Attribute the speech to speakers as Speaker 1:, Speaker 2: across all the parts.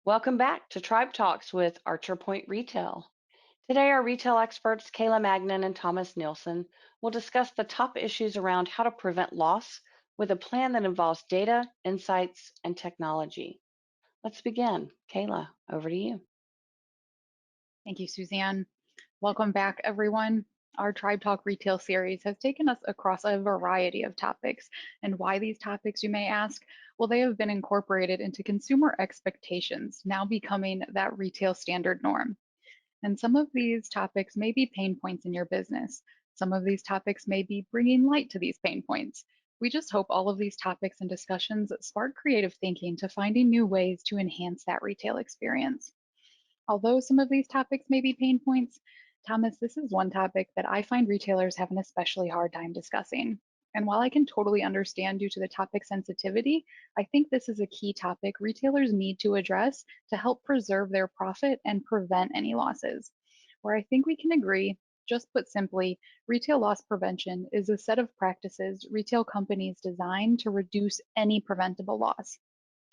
Speaker 1: Welcome back to Tribe Talks with Archer Point Retail. Today, our retail experts, Kayla Magnan and Thomas Nielsen, will discuss the top issues around how to prevent loss with a plan that involves data, insights, and technology. Let's begin. Kayla, over to you.
Speaker 2: Thank you, Suzanne. Welcome back, everyone. Our Tribe Talk Retail series has taken us across a variety of topics. And why these topics, you may ask? Well, they have been incorporated into consumer expectations, now becoming that retail standard norm. And some of these topics may be pain points in your business. Some of these topics may be bringing light to these pain points. We just hope all of these topics and discussions spark creative thinking to finding new ways to enhance that retail experience. Although some of these topics may be pain points, Thomas, this is one topic that I find retailers have an especially hard time discussing. And while I can totally understand due to the topic sensitivity, I think this is a key topic retailers need to address to help preserve their profit and prevent any losses. Where I think we can agree, just put simply, retail loss prevention is a set of practices retail companies design to reduce any preventable loss.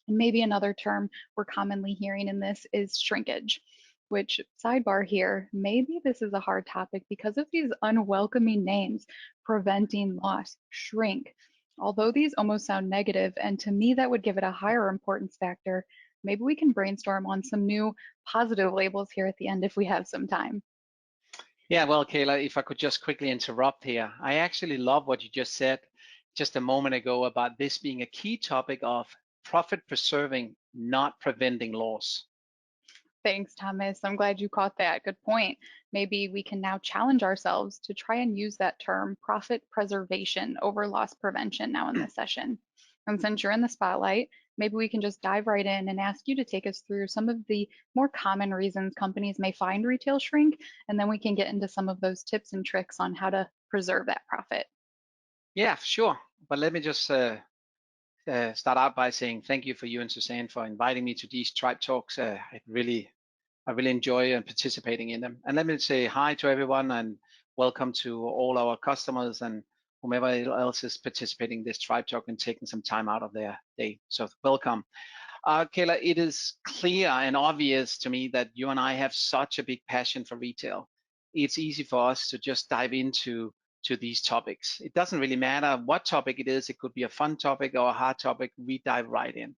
Speaker 2: And maybe another term we're commonly hearing in this is shrinkage, which, sidebar here, maybe this is a hard topic because of these unwelcoming names: preventing loss, shrink. Although these almost sound negative, and to me that would give it a higher importance factor, maybe we can brainstorm on some new positive labels here at the end if we have some time.
Speaker 3: Yeah, well, Kayla, if I could just quickly interrupt here, I actually love what you just said just a moment ago about this being a key topic of profit preserving, not preventing loss.
Speaker 2: Thanks, Thomas. I'm glad you caught that. Good point. Maybe we can now challenge ourselves to try and use that term profit preservation over loss prevention now in this session. And since you're in the spotlight, maybe we can just dive right in and ask you to take us through some of the more common reasons companies may find retail shrink, and then we can get into some of those tips and tricks on how to preserve that profit.
Speaker 3: Yeah, sure. But let me just start out by saying thank you for you and Suzanne for inviting me to these tribe talks. I really enjoy participating in them. And let me say hi to everyone and welcome to all our customers and whomever else is participating in this tribe talk and taking some time out of their day. So welcome. Kayla, it is clear and obvious to me that you and I have such a big passion for retail. It's easy for us to just dive into these topics. It doesn't really matter what topic it is. It could be a fun topic or a hard topic. We dive right in.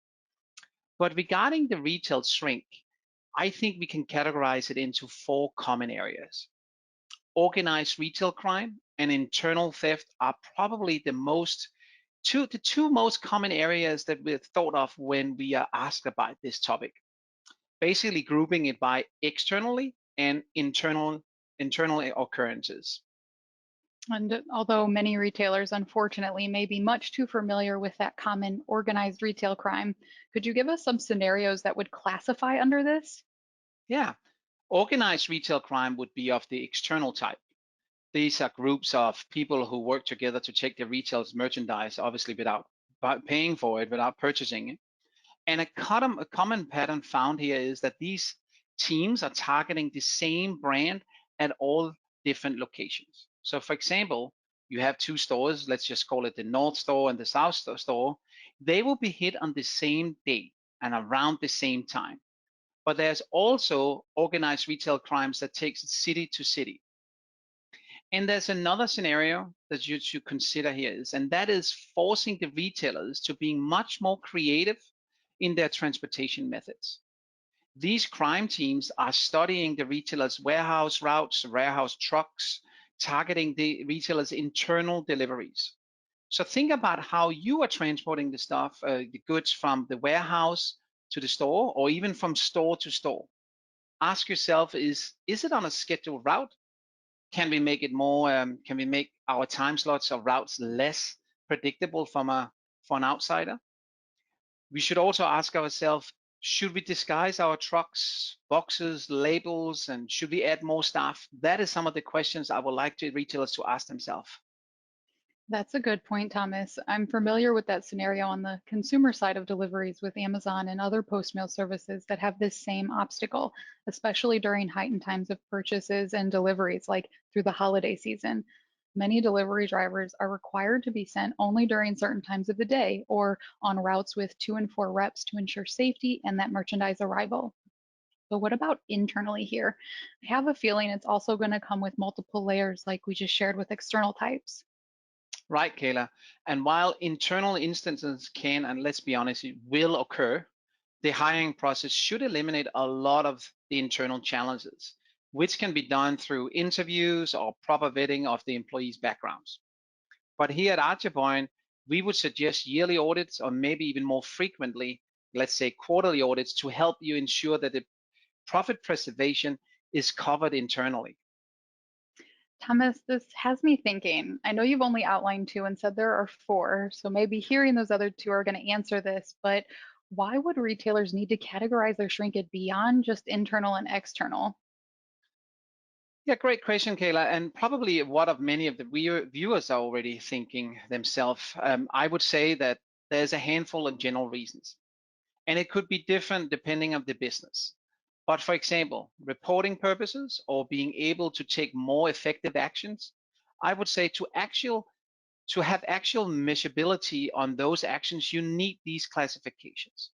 Speaker 3: But regarding the retail shrink, I think we can categorize it into four common areas. Organized retail crime and internal theft are probably the two most common areas that we're thought of when we are asked about this topic. Basically grouping it by externally and internal occurrences.
Speaker 2: And although many retailers, unfortunately, may be much too familiar with that common organized retail crime, could you give us some scenarios that would classify under this?
Speaker 3: Yeah, organized retail crime would be of the external type. These are groups of people who work together to take the retail's merchandise, obviously without paying for it, without purchasing it. And a common pattern found here is that these teams are targeting the same brand at all different locations. So for example, you have two stores, let's just call it the North Store and the South Store. They will be hit on the same day and around the same time. But there's also organized retail crimes that takes city to city. And there's another scenario that you should consider here and that is forcing the retailers to being much more creative in their transportation methods. These crime teams are studying the retailer's warehouse routes, warehouse trucks, targeting the retailer's internal deliveries. So think about how you are transporting the stuff, the goods from the warehouse to the store, or even from store to store. Ask yourself, is it on a scheduled route? Can we make it more, can we make our time slots or routes less predictable for an outsider? We should also ask ourselves, should we disguise our trucks, boxes, labels, and should we add more staff? That is some of the questions I would like retailers to ask themselves.
Speaker 2: That's a good point, Thomas. I'm familiar with that scenario on the consumer side of deliveries with Amazon and other post-mail services that have this same obstacle, especially during heightened times of purchases and deliveries, like through the holiday season. Many delivery drivers are required to be sent only during certain times of the day or on routes with 2 and 4 reps to ensure safety and that merchandise arrival. But what about internally here? I have a feeling it's also going to come with multiple layers like we just shared with external types.
Speaker 3: Right, Kayla. And while internal instances can, and let's be honest, it will occur, the hiring process should eliminate a lot of the internal challenges, which can be done through interviews or proper vetting of the employees' backgrounds. But here at Archerpoint, we would suggest yearly audits or maybe even more frequently, let's say quarterly audits, to help you ensure that the profit preservation is covered internally.
Speaker 2: Thomas, this has me thinking. I know you've only outlined 2 and said there are 4, so maybe hearing those other 2 are going to answer this, but why would retailers need to categorize their shrinkage beyond just internal and external?
Speaker 3: Yeah, great question, Kayla. And probably what of many of the viewers are already thinking themselves. I would say that there's a handful of general reasons, and it could be different depending on the business. But for example, reporting purposes or being able to take more effective actions, I would say to have actual measurability on those actions, you need these classifications.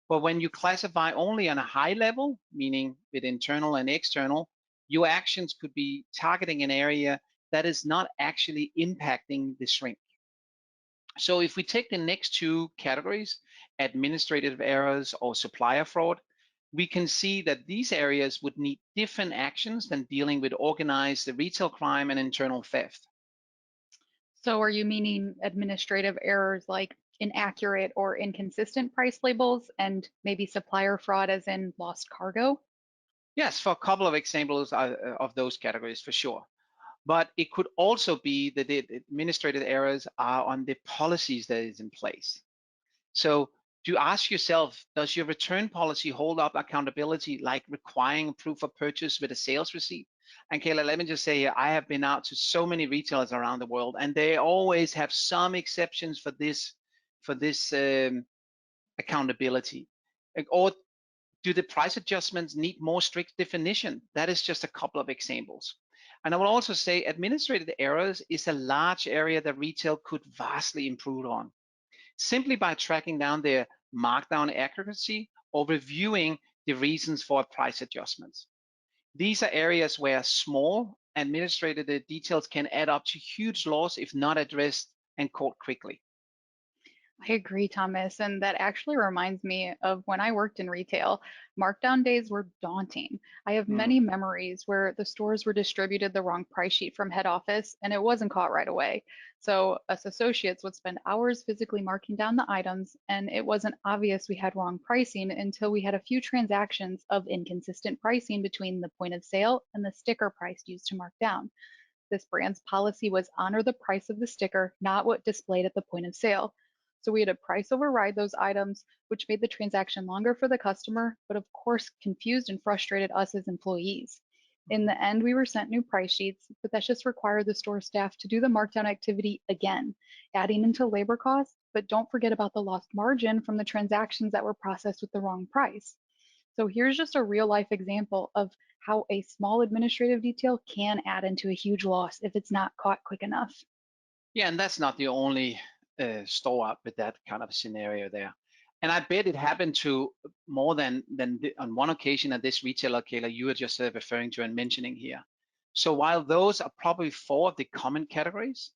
Speaker 3: But when you classify only on a high level, meaning with internal and external, your actions could be targeting an area that is not actually impacting the shrink. So if we take the next 2 categories, administrative errors or supplier fraud, we can see that these areas would need different actions than dealing with organized retail crime and internal theft.
Speaker 2: So are you meaning administrative errors like inaccurate or inconsistent price labels and maybe supplier fraud as in lost cargo?
Speaker 3: Yes, for a couple of examples of those categories for sure. But it could also be that the administrative errors are on the policies that is in place. So do ask yourself, does your return policy hold up accountability like requiring proof of purchase with a sales receipt? And Kayla, let me just say, I have been out to so many retailers around the world, and they always have some exceptions for this accountability. Or do the price adjustments need more strict definition? That is just a couple of examples. And I will also say administrative errors is a large area that retail could vastly improve on, simply by tracking down their markdown accuracy or reviewing the reasons for price adjustments. These are areas where small administrative details can add up to huge loss if not addressed and caught quickly.
Speaker 2: I agree, Thomas. And that actually reminds me of when I worked in retail. Markdown days were daunting. I have
Speaker 3: Mm,
Speaker 2: many memories where the stores were distributed the wrong price sheet from head office and it wasn't caught right away. So us associates would spend hours physically marking down the items, and it wasn't obvious we had wrong pricing until we had a few transactions of inconsistent pricing between the point of sale and the sticker price used to mark down. This brand's policy was honor the price of the sticker, not what displayed at the point of sale. So we had a price override those items, which made the transaction longer for the customer, but of course confused and frustrated us as employees. In
Speaker 3: mhm.
Speaker 2: the end, we were sent new price sheets, but that just required the store staff to do the markdown activity again, adding into labor costs, but don't forget about the lost margin from the transactions that were processed with the wrong price. So here's just a real life example of how a small administrative detail can add into a huge loss if it's not caught quick enough.
Speaker 3: Yeah, and that's not the only store up with that kind of scenario there. And I bet it happened to more than on one occasion at this retailer, Kayla, you were just referring to and mentioning here. So while those are probably 4 of the common categories,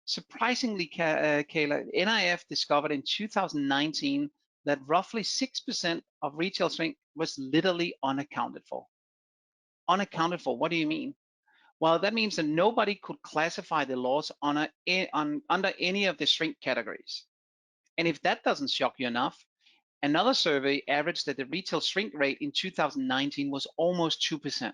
Speaker 3: surprisingly, Kayla, NIF discovered in 2019 that roughly 6% of retail shrink was literally unaccounted for. Unaccounted for, what do you mean? Well, that means that nobody could classify the loss under any of the shrink categories. And if that doesn't shock you enough, another survey averaged that the retail shrink rate in 2019 was almost 2%.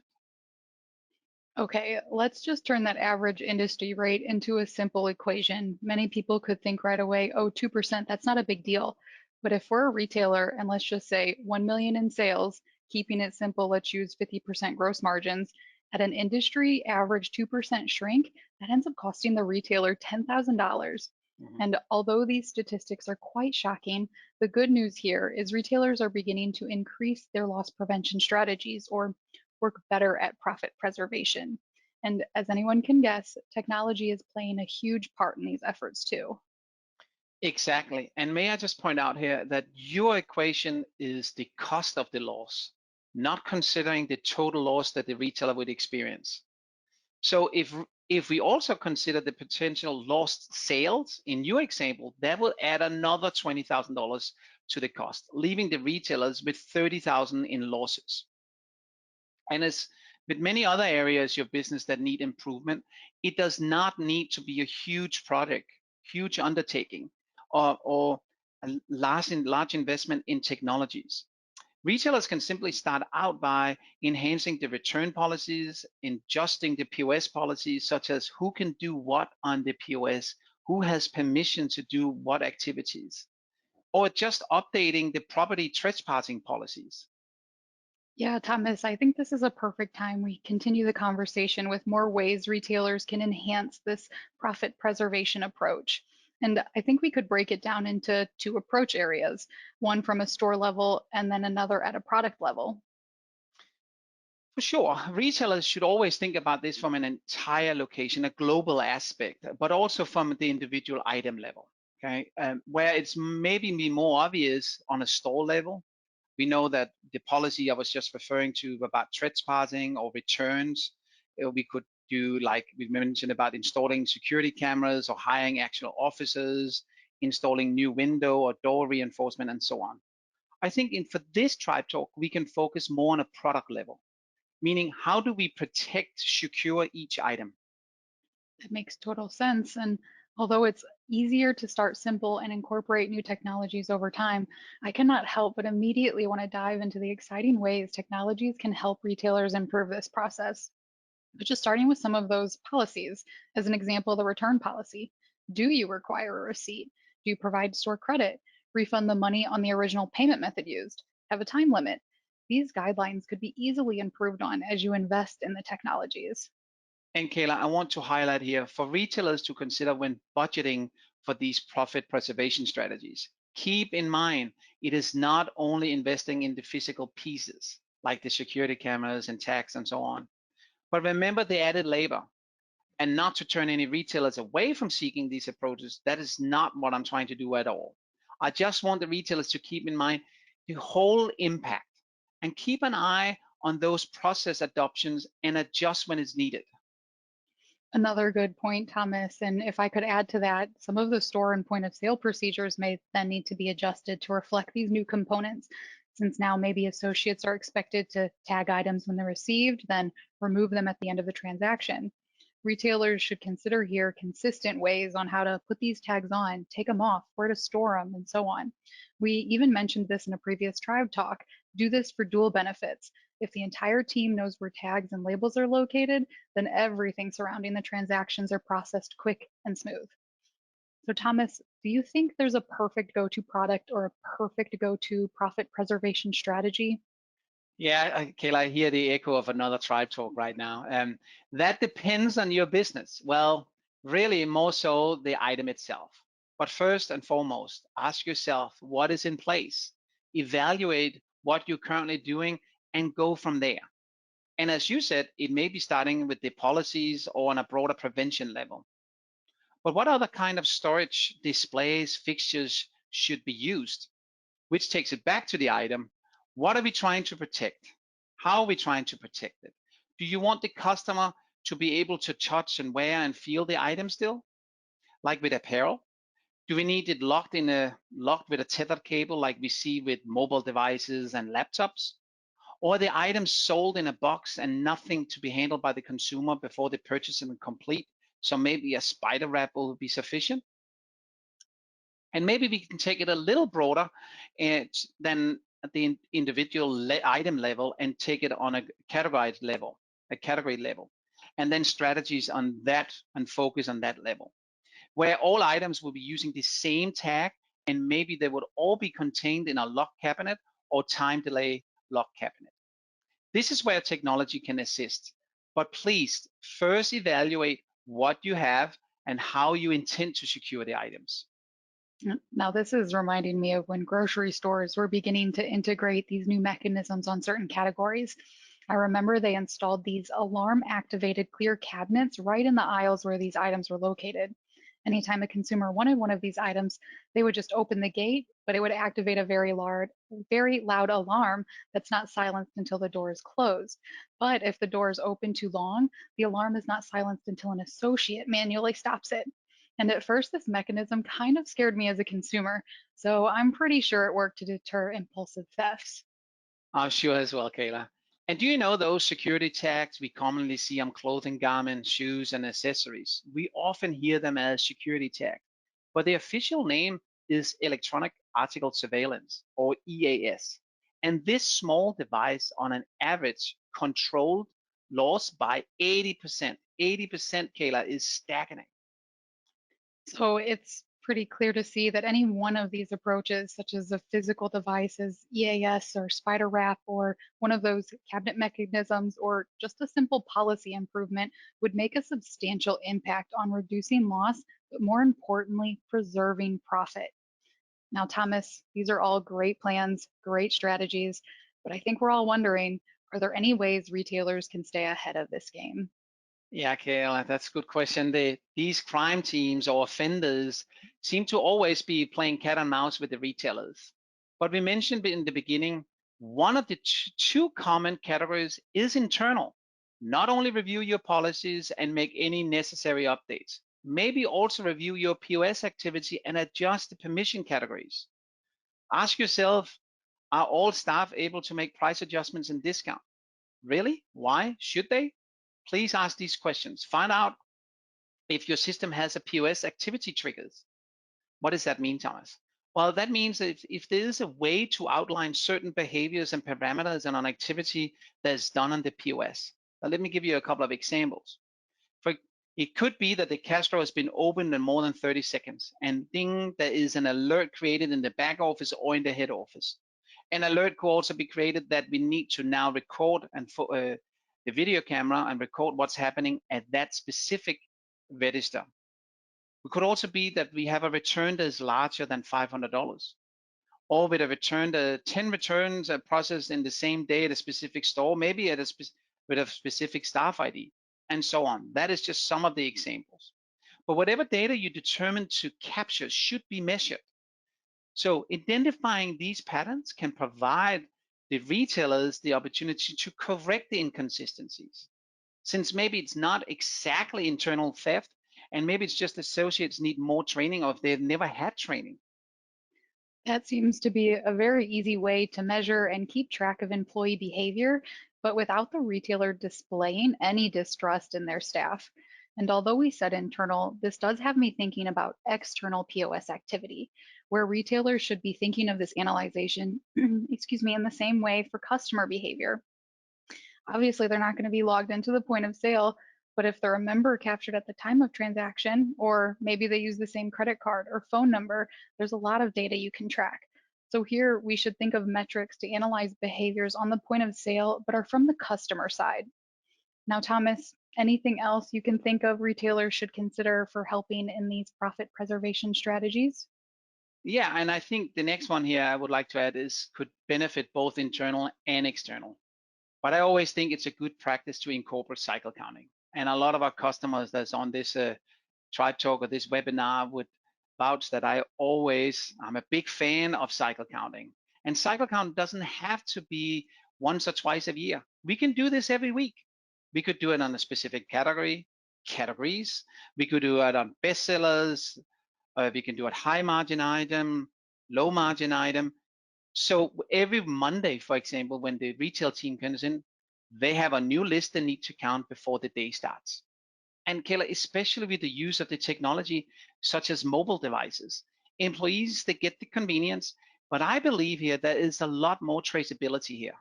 Speaker 2: Okay, let's just turn that average industry rate into a simple equation. Many people could think right away, oh, 2%, that's not a big deal. But if we're a retailer and let's just say 1 million in sales, keeping it simple, let's use 50% gross margins. At an industry average 2% shrink, that ends up costing the retailer $10,000.
Speaker 3: Mhm.
Speaker 2: And although these statistics are quite shocking, the good news here is retailers are beginning to increase their loss prevention strategies or work better at profit preservation. And as anyone can guess, technology is playing a huge part in these efforts too.
Speaker 3: Exactly. And may I just point out here that your equation is the cost of the loss, not considering the total loss that the retailer would experience. So if we also consider the potential lost sales in your example, that will add another $20,000 to the cost, leaving the retailers with $30,000 in losses. And as with many other areas of your business that need improvement, it does not need to be a huge project, huge undertaking, or a large investment in technologies. Retailers can simply start out by enhancing the return policies, adjusting the POS policies, such as who can do what on the POS, who has permission to do what activities, or just updating the property trespassing policies.
Speaker 2: Yeah, Thomas, I think this is a perfect time we continue the conversation with more ways retailers can enhance this profit preservation approach. And I think we could break it down into two approach areas, one from a store level and then another at a product level.
Speaker 3: For sure, retailers should always think about this from an entire location, a global aspect, but also from the individual item level. Okay, where it's maybe be more obvious on a store level. We know that the policy I was just referring to about trespassing or returns, we could do like we mentioned about installing security cameras or hiring actual officers, installing new window or door reinforcement, and so on. I think for this tribe talk, we can focus more on a product level, meaning how do we protect, secure each item?
Speaker 2: It makes total sense. And although it's easier to start simple and incorporate new technologies over time, I cannot help but immediately want to dive into the exciting ways technologies can help retailers improve this process. But just starting with some of those policies, as an example, the return policy. Do you require a receipt? Do you provide store credit? Refund the money on the original payment method used? Have a time limit? These guidelines could be easily improved on as you invest in the technologies.
Speaker 3: And Kayla, I want to highlight here for retailers to consider when budgeting for these profit preservation strategies. Keep in mind, it is not only investing in the physical pieces, like the security cameras and tags and so on, but remember the added labor. And not to turn any retailers away from seeking these approaches, that is not what I'm trying to do at all. I just want the retailers to keep in mind the whole impact and keep an eye on those process adoptions and adjust when it's needed.
Speaker 2: Another good point, Thomas. And if I could add to that, some of the store and point of sale procedures may then need to be adjusted to reflect these new components. Since now maybe associates are expected to tag items when they're received, then remove them at the end of the transaction. Retailers should consider here consistent ways on how to put these tags on, take them off, where to store them, and so on. We even mentioned this in a previous tribe talk. Do this for dual benefits. If the entire team knows where tags and labels are located, then everything surrounding the transactions are processed quick and smooth. So Thomas, do you think there's a perfect go-to product or a perfect go-to profit preservation strategy?
Speaker 3: Yeah, Kayla, I hear the echo of another tribe talk right now. That depends on your business. Well, really more so the item itself. But first and foremost, ask yourself what is in place. Evaluate what you're currently doing and go from there. And as you said, it may be starting with the policies or on a broader prevention level. But what other kind of storage displays, fixtures should be used? Which takes it back to the item. What are we trying to protect? How are we trying to protect it? Do you want the customer to be able to touch and wear and feel the item still? Like with apparel? Do we need it locked with a tethered cable like we see with mobile devices and laptops? Or the items sold in a box and nothing to be handled by the consumer before the purchase is complete? So maybe a spider wrap will be sufficient? And maybe we can take it a little broader than at the individual item level and take it on a category level, and then strategies on that and focus on that level, where all items will be using the same tag and maybe they would all be contained in a lock cabinet or time delay lock cabinet. This is where technology can assist, but please first evaluate what you have and how you intend to secure the items.
Speaker 2: Now, this is reminding me of when grocery stores were beginning to integrate these new mechanisms on certain categories. I remember they installed these alarm activated clear cabinets right in the aisles where these items were located. Anytime a consumer wanted one of these items, they would just open the gate, but it would activate a very loud alarm that's not silenced until the door is closed. But if the door is open too long, the alarm is not silenced until an associate manually stops it. And at first, this mechanism kind of scared me as a consumer, so I'm pretty sure it worked to deter impulsive thefts.
Speaker 3: I'm sure as well, Kayla. And do you know those security tags we commonly see on clothing, garments, shoes, and accessories? We often hear them as security tags, but the official name is Electronic Article Surveillance, or EAS. And this small device, on an average, controlled loss by 80%. 80%, Kayla, is staggering.
Speaker 2: So it's pretty clear to see that any one of these approaches, such as a physical devices, EAS or spider wrap, or one of those cabinet mechanisms, or just a simple policy improvement, would make a substantial impact on reducing loss, but more importantly, preserving profit. Now, Thomas, these are all great plans, great strategies, but I think we're all wondering, are there any ways retailers can stay ahead of this game?
Speaker 3: Yeah, Kayla, that's a good question. These crime teams or offenders seem to always be playing cat and mouse with the retailers. But we mentioned in the beginning, one of the two common categories is internal. Not only review your policies and make any necessary updates, maybe also review your POS activity and adjust the permission categories. Ask yourself, are all staff able to make price adjustments and discount? Really? Why should they? Please ask these questions. Find out if your system has a POS activity triggers. What does that mean, Thomas? Well, that means that if there is a way to outline certain behaviors and parameters and an activity that's done on the POS. Now, let me give you a couple of examples. For, it could be that the cash drawer has been opened in more than 30 seconds, and ding, there is an alert created in the back office or in the head office. An alert could also be created that we need to now record and the video camera and record what's happening at that specific register. It could also be that we have a return that is larger than $500, or with a return, 10 returns are processed in the same day at a specific store, maybe at with a specific staff ID, and so on. That is just some of the examples. But whatever data you determine to capture should be measured. So identifying these patterns can provide the retailers the opportunity to correct the inconsistencies. Since maybe it's not exactly internal theft, and maybe it's just associates need more training or if they've never had training.
Speaker 2: That seems to be a very easy way to measure and keep track of employee behavior, but without the retailer displaying any distrust in their staff. And although we said internal, this does have me thinking about external POS activity, where retailers should be thinking of this analyzation, excuse me, in the same way for customer behavior. Obviously, they're not going to be logged into the point of sale, but if they're a member captured at the time of transaction, or maybe they use the same credit card or phone number, there's a lot of data you can track. So here we should think of metrics to analyze behaviors on the point of sale, but are from the customer side. Now, Thomas, anything else you can think of retailers should consider for helping in these profit preservation strategies?
Speaker 3: Yeah, and I think the next one here I would like to add is could benefit both internal and external. But I always think it's a good practice to incorporate cycle counting. And a lot of our customers that's on this Tribe Talk or this webinar would vouch that I'm a big fan of cycle counting. And cycle count doesn't have to be once or twice a year. We can do this every week. We could do it on a specific categories. We could do it on bestsellers. We can do it high margin item, low margin item. So every Monday, for example, when the retail team comes in, they have a new list they need to count before the day starts. And Kayla, especially with the use of the technology, such as mobile devices, employees, they get the convenience, but I believe here there is a lot more traceability here.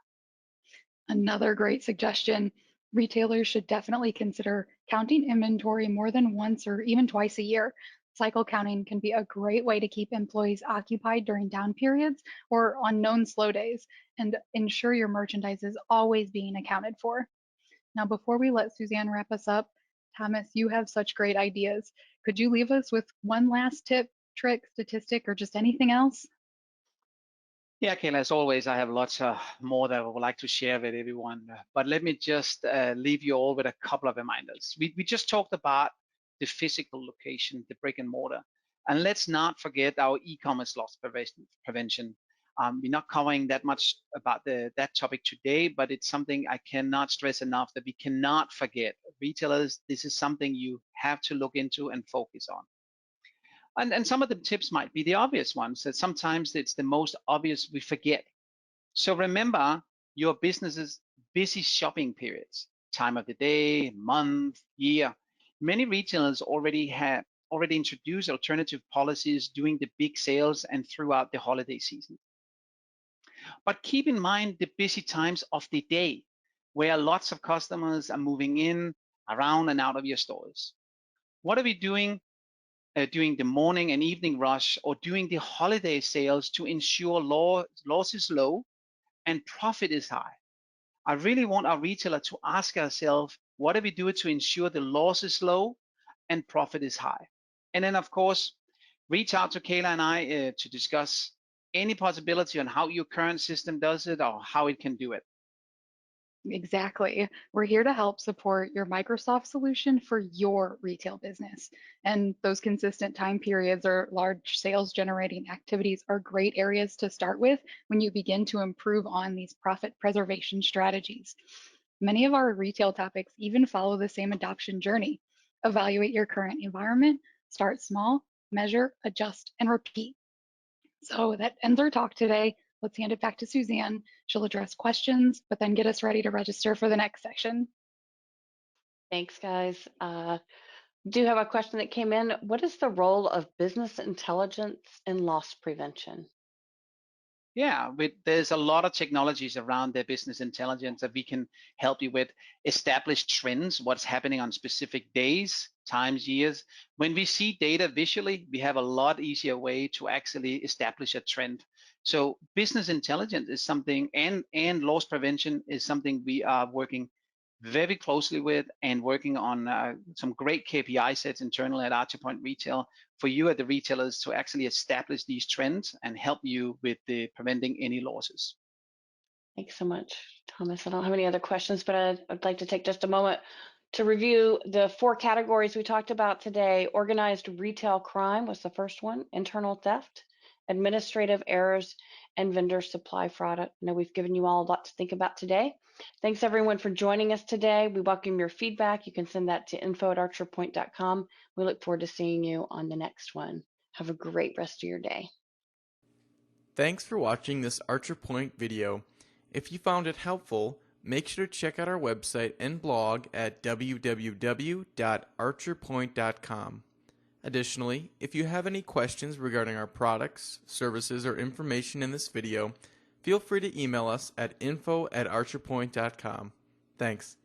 Speaker 2: Another great suggestion. Retailers should definitely consider counting inventory more than once or even twice a year. Cycle counting can be a great way to keep employees occupied during down periods or on known slow days and ensure your merchandise is always being accounted for. Now, before we let Suzanne wrap us up, Thomas, you have such great ideas. Could you leave us with one last tip, trick, statistic, or just anything else?
Speaker 3: Yeah, Kayla, as always, I have lots more that I would like to share with everyone. But let me just leave you all with a couple of reminders. We just talked about the physical location, the brick and mortar. And let's not forget our e-commerce loss prevention. We're not covering that much about that topic today, but it's something I cannot stress enough that we cannot forget. Retailers, this is something you have to look into and focus on. And some of the tips might be the obvious ones that sometimes it's the most obvious we forget. So remember your business's busy shopping periods, time of the day, month, year. Many retailers already introduced alternative policies during the big sales and throughout the holiday season. But keep in mind the busy times of the day where lots of customers are moving in, around and out of your stores. What are we doing during the morning and evening rush or during the holiday sales to ensure loss is low and profit is high? I really want our retailer to ask ourselves, what do we do to ensure the loss is low and profit is high? And then, of course, reach out to Kayla and I to discuss any possibility on how your current system does it or how it can do it.
Speaker 2: Exactly. We're here to help support your Microsoft solution for your retail business. And those consistent time periods or large sales generating activities are great areas to start with when you begin to improve on these profit preservation strategies. Many of our retail topics even follow the same adoption journey. Evaluate your current environment, start small, measure, adjust, and repeat. So that ends our talk today. Let's hand it back to Suzanne. She'll address questions, but then get us ready to register for the next section.
Speaker 1: Thanks, guys. Do have a question that came in. What is the role of business intelligence in loss prevention?
Speaker 3: Yeah, there's a lot of technologies around the business intelligence that we can help you with. Establish trends, what's happening on specific days, times, years. When we see data visually, we have a lot easier way to actually establish a trend. So business intelligence is something, and loss prevention is something we are working very closely with and working on some great KPI sets internally at Archer Point Retail for you at the retailers to actually establish these trends and help you with the preventing any losses.
Speaker 1: Thanks so much, Thomas. I don't have any other questions, but I'd like to take just a moment to review the 4 categories we talked about today. Organized retail crime was the first one, internal theft, administrative errors, and vendor supply fraud. I know we've given you all a lot to think about today. Thanks everyone for joining us today. We welcome your feedback. You can send that to info@archerpoint.com. We look forward to seeing you on the next one. Have a great rest of your day.
Speaker 4: Thanks for watching this Archer Point video. If you found it helpful, make sure to check out our website and blog at www.archerpoint.com. Additionally, if you have any questions regarding our products, services, or information in this video, feel free to email us at info@archerpoint.com. Thanks.